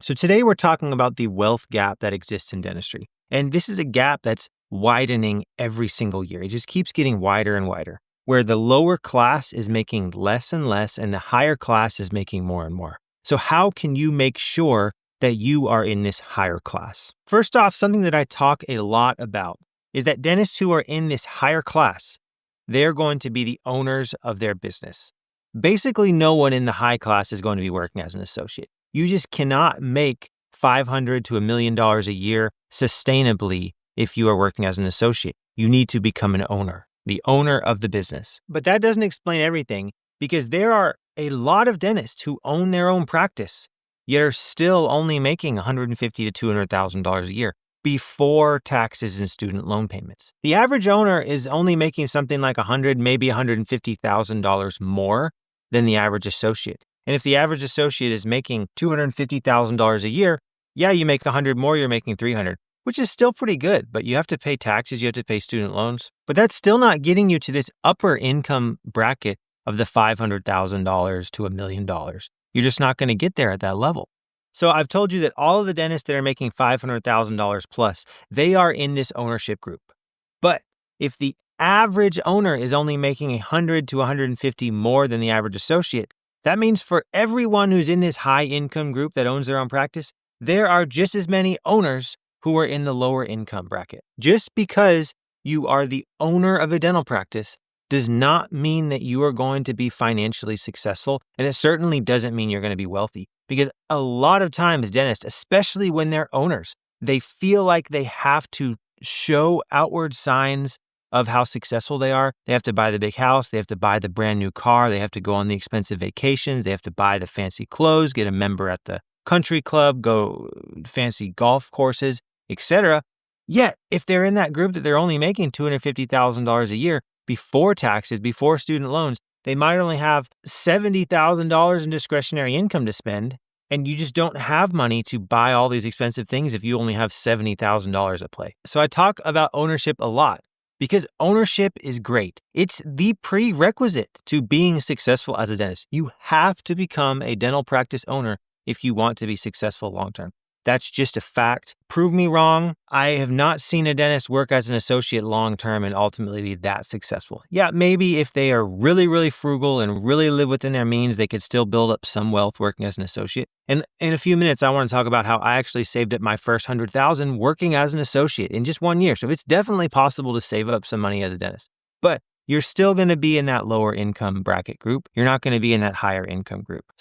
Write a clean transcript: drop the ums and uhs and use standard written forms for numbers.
So today we're talking about the wealth gap that exists in dentistry. And this is a gap that's widening every single year. It just keeps getting wider and wider, where the lower class is making less and less and the higher class is making more and more. So how can you make sure that you are in this higher class? First off, something that I talk a lot about is that dentists who are in this higher class, they're going to be the owners of their business. Basically, no one in the high class is going to be working as an associate. You just cannot make $500,000 to $1 million a year sustainably if you are working as an associate. You need to become an owner, the owner of the business. But that doesn't explain everything, because there are a lot of dentists who own their own practice, yet are still only making $150,000 to $200,000 a year before taxes and student loan payments. The average owner is only making something like $100,000, maybe $150,000 more than the average associate. And if the average associate is making $250,000 a year, yeah, you make $100,000 more, you're making $300,000, which is still pretty good, but you have to pay taxes, you have to pay student loans. But that's still not getting you to this upper income bracket of the $500,000 to $1 million. You're just not going to get there at that level. So I've told you that all of the dentists that are making $500,000 plus, they are in this ownership group. But if the average owner is only making $100,000 to $150,000 more than the average associate, that means for everyone who's in this high income group that owns their own practice, there are just as many owners who are in the lower income bracket. Just because you are the owner of a dental practice does not mean that you are going to be financially successful. And it certainly doesn't mean you're going to be wealthy, because a lot of times dentists, especially when they're owners, they feel like they have to show outward signs of how successful they are. They have to buy the big house. They have to buy the brand new car. They have to go on the expensive vacations. They have to buy the fancy clothes, get a member at the country club, go fancy golf courses, etc. Yet, if they're in that group that they're only making $250,000 a year before taxes, before student loans, they might only have $70,000 in discretionary income to spend, and you just don't have money to buy all these expensive things if you only have $70,000 at play. So I talk about ownership a lot, because ownership is great. It's the prerequisite to being successful as a dentist. You have to become a dental practice owner if you want to be successful long-term. That's just a fact. Prove me wrong. I have not seen a dentist work as an associate long-term and ultimately be that successful. Yeah, maybe if they are really, really frugal and really live within their means, they could still build up some wealth working as an associate. And in a few minutes, I want to talk about how I actually saved up my first $100,000 working as an associate in just 1 year. So it's definitely possible to save up some money as a dentist. But you're still going to be in that lower income bracket group. You're not going to be in that higher income group.